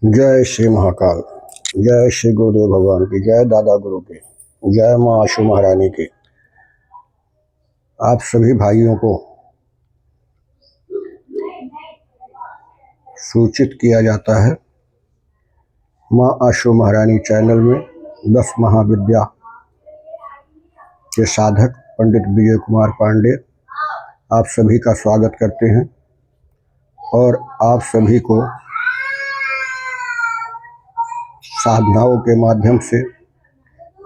जय श्री महाकाल। जय श्री गुरुदेव भगवान की जय, दादा गुरु की जय, माँ आशु महारानी की। आप सभी भाइयों को सूचित किया जाता है माँ आशु महारानी चैनल में 10 महाविद्या के साधक पंडित विजय कुमार पांडे आप सभी का स्वागत करते हैं और आप सभी को साधनाओं के माध्यम से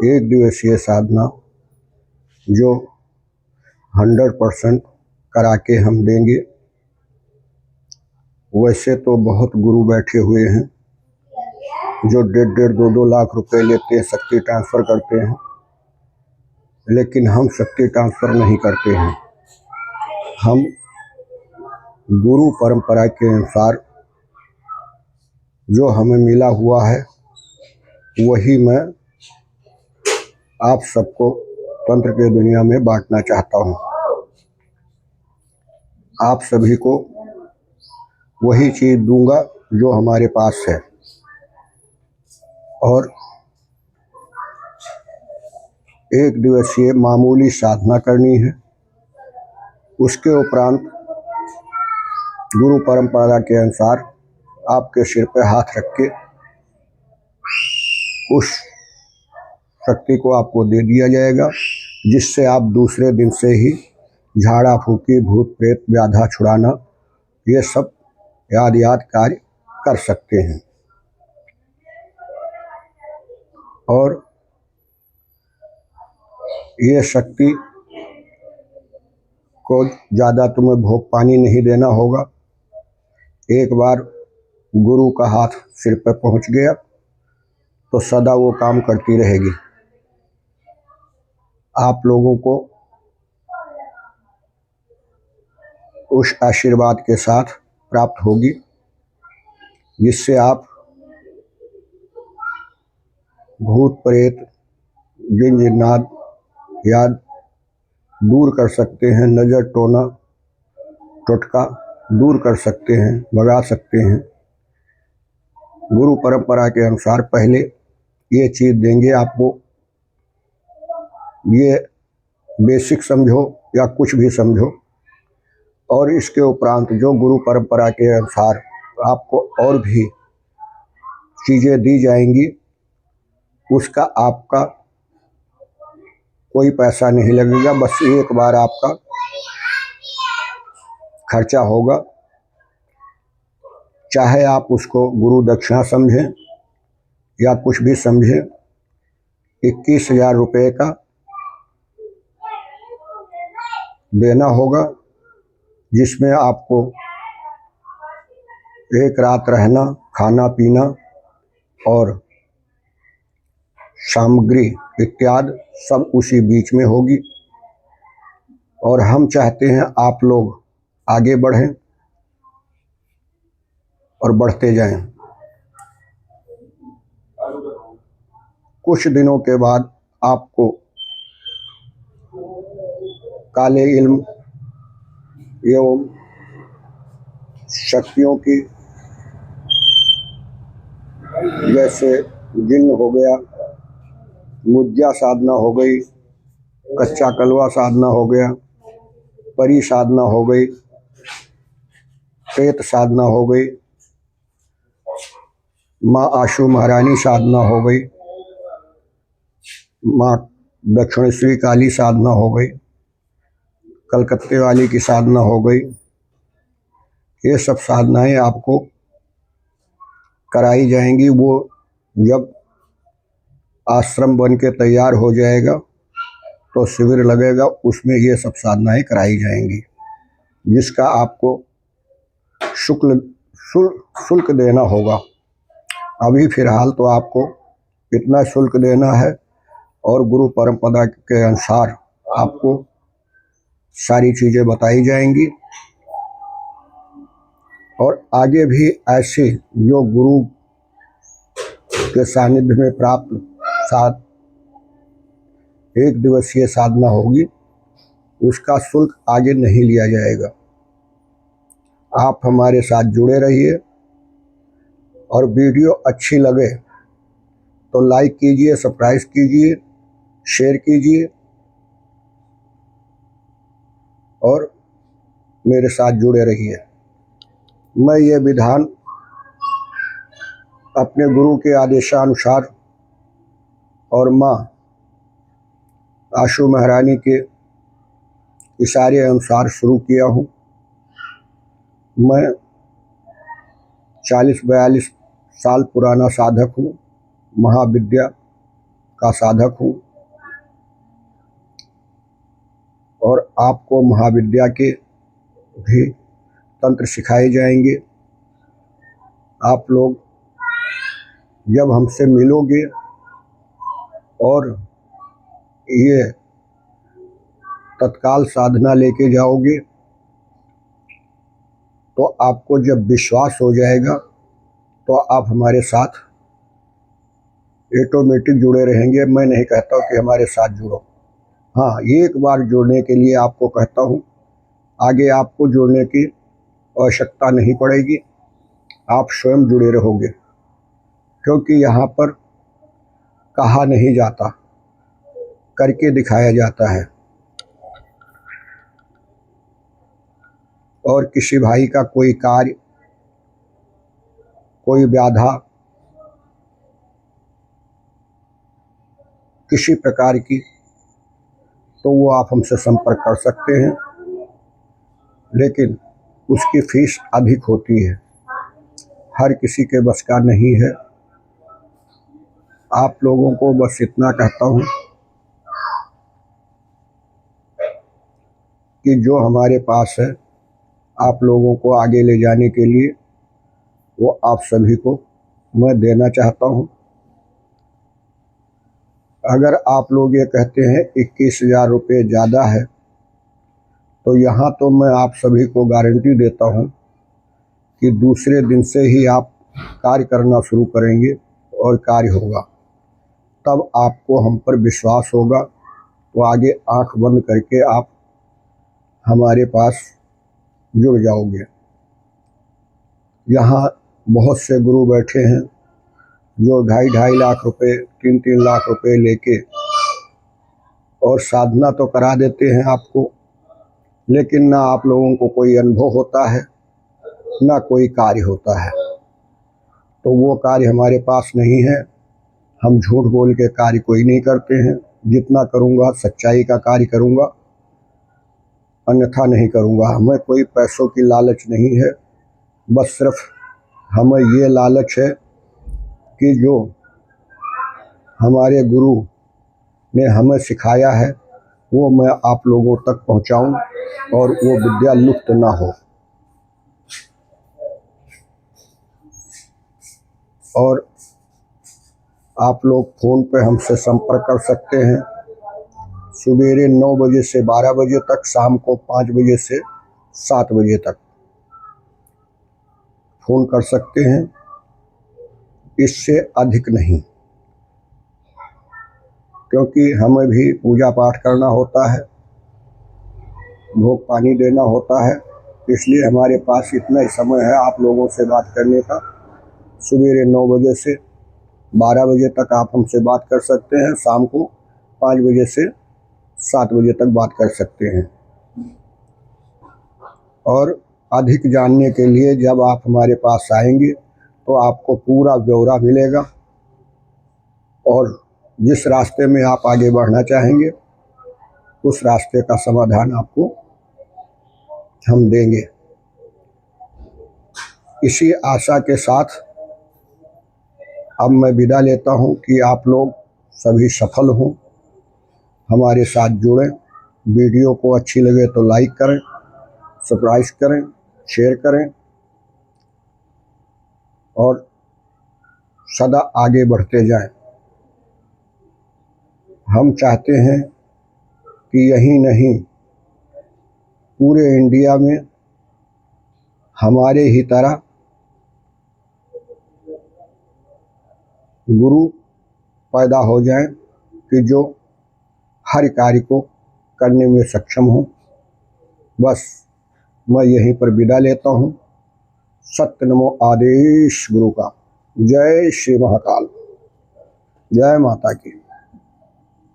एक दिवसीय साधना जो 100% करा के हम देंगे। वैसे तो बहुत गुरु बैठे हुए हैं जो 1.5-2 लाख रुपए लेते हैं, शक्ति ट्रांसफ़र करते हैं, लेकिन हम शक्ति ट्रांसफ़र नहीं करते हैं। हम गुरु परंपरा के अनुसार जो हमें मिला हुआ है वही मैं आप सबको तंत्र के दुनिया में बांटना चाहता हूँ। आप सभी को वही चीज़ दूंगा जो हमारे पास है और एक दिवसीय मामूली साधना करनी है। उसके उपरांत गुरु परंपरा के अनुसार आपके सिर पे हाथ रख के उस शक्ति को आपको दे दिया जाएगा, जिससे आप दूसरे दिन से ही झाड़ा फूकी, भूत प्रेत, व्याधा छुड़ाना, ये सब याद कार्य कर सकते हैं। और ये शक्ति को ज़्यादा तुम्हें भोग पानी नहीं देना होगा। एक बार गुरु का हाथ सिर पर पहुंच गया तो सदा वो काम करती रहेगी। आप लोगों को उस आशीर्वाद के साथ प्राप्त होगी, जिससे आप भूत प्रेत, जिन जिन्नात याद दूर कर सकते हैं, नज़र टोना टोटका दूर कर सकते हैं, भगा सकते हैं। गुरु परंपरा के अनुसार पहले ये चीज़ देंगे आपको। ये बेसिक समझो या कुछ भी समझो, और इसके उपरांत जो गुरु परंपरा के अनुसार आपको और भी चीज़ें दी जाएंगी, उसका आपका कोई पैसा नहीं लगेगा। बस एक बार आपका खर्चा होगा, चाहे आप उसको गुरु दक्षिणा समझें या कुछ भी समझें। 21,000 रुपये का देना होगा, जिसमें आपको एक रात रहना, खाना पीना और सामग्री इत्यादि सब उसी बीच में होगी। और हम चाहते हैं आप लोग आगे बढ़ें और बढ़ते जाएं। कुछ दिनों के बाद आपको काले इल्म एवं शक्तियों की, जैसे जिन्न हो गया, मुज्जा साधना हो गई, कच्चा कलवा साधना हो गया, परी साधना हो गई, प्रेत साधना हो गई, माँ आशु महारानी साधना हो गई, माँ दक्षिणेश्वरी काली साधना हो गई, कलकत्ते वाली की साधना हो गई। ये सब साधनाएं आपको कराई जाएंगी। वो जब आश्रम बन के तैयार हो जाएगा तो शिविर लगेगा, उसमें ये सब साधनाएं कराई जाएंगी, जिसका आपको शुल्क देना होगा। अभी फिलहाल तो आपको इतना शुल्क देना है और गुरु परंपरा के अनुसार आपको सारी चीज़ें बताई जाएंगी। और आगे भी ऐसे जो गुरु के सानिध्य में प्राप्त साथ एक दिवसीय साधना होगी, उसका शुल्क आगे नहीं लिया जाएगा। आप हमारे साथ जुड़े रहिए और वीडियो अच्छी लगे तो लाइक कीजिए, सब्सक्राइब कीजिए, शेयर कीजिए और मेरे साथ जुड़े रहिए। मैं ये विधान अपने गुरु के आदेशानुसार और माँ आशु महारानी के इशारे अनुसार शुरू किया हूँ। मैं 40-42 साल पुराना साधक हूँ, महाविद्या का साधक हूँ और आपको महाविद्या के भी तंत्र सिखाए जाएंगे। आप लोग जब हमसे मिलोगे और ये तत्काल साधना लेके जाओगे तो आपको जब विश्वास हो जाएगा तो आप हमारे साथ ऑटोमेटिक जुड़े रहेंगे। मैं नहीं कहता कि हमारे साथ जुड़ो, हाँ, एक बार जुड़ने के लिए आपको कहता हूँ, आगे आपको जुड़ने की आवश्यकता नहीं पड़ेगी, आप स्वयं जुड़े रहोगे, क्योंकि यहाँ पर कहा नहीं जाता, करके दिखाया जाता है। और किसी भाई का कोई कार्य, कोई व्याधा, किसी प्रकार की, तो वो आप हमसे संपर्क कर सकते हैं, लेकिन उसकी फीस अधिक होती है, हर किसी के बस का नहीं है। आप लोगों को बस इतना कहता हूँ कि जो हमारे पास है आप लोगों को आगे ले जाने के लिए, वो आप सभी को मैं देना चाहता हूँ। अगर आप लोग ये कहते हैं 21,000 रुपये ज़्यादा है, तो यहाँ तो मैं आप सभी को गारंटी देता हूँ कि दूसरे दिन से ही आप कार्य करना शुरू करेंगे और कार्य होगा, तब आपको हम पर विश्वास होगा, तो आगे आंख बंद करके आप हमारे पास जुड़ जाओगे। यहाँ बहुत से गुरु बैठे हैं जो 2.5 लाख रुपए, 3-3 लाख रुपए लेके और साधना तो करा देते हैं आपको, लेकिन ना आप लोगों को कोई अनुभव होता है, ना कोई कार्य होता है। तो वो कार्य हमारे पास नहीं है। हम झूठ बोल के कार्य कोई नहीं करते हैं। जितना करूँगा सच्चाई का कार्य करूँगा, अन्यथा नहीं करूँगा। हमें कोई पैसों की लालच नहीं है, बस सिर्फ हमें ये लालच है कि जो हमारे गुरु ने हमें सिखाया है वो मैं आप लोगों तक पहुंचाऊं और वो विद्या लुप्त ना हो। और आप लोग फ़ोन पे हमसे संपर्क कर सकते हैं, सवेरे 9 बजे से 12 बजे तक, शाम को 5 बजे से 7 बजे तक फ़ोन कर सकते हैं, इससे अधिक नहीं, क्योंकि हमें भी पूजा पाठ करना होता है, भोग पानी देना होता है, इसलिए हमारे पास इतना ही समय है आप लोगों से बात करने का। सवेरे 9 बजे से 12 बजे तक आप हमसे बात कर सकते हैं, शाम को 5 बजे से 7 बजे तक बात कर सकते हैं। और अधिक जानने के लिए जब आप हमारे पास आएंगे तो आपको पूरा ब्यौरा मिलेगा और जिस रास्ते में आप आगे बढ़ना चाहेंगे उस रास्ते का समाधान आपको हम देंगे। इसी आशा के साथ अब मैं विदा लेता हूं कि आप लोग सभी सफल हों, हमारे साथ जुड़ें। वीडियो को अच्छी लगे तो लाइक करें, सब्सक्राइब करें, शेयर करें और सदा आगे बढ़ते जाएं। हम चाहते हैं कि यही नहीं, पूरे इंडिया में हमारे ही तरह गुरु पैदा हो जाएं कि जो हर कार्य को करने में सक्षम हो। बस मैं यहीं पर विदा लेता हूँ। सत्य नमो आदेश गुरु का। जय श्री महाकाल, जय माता की।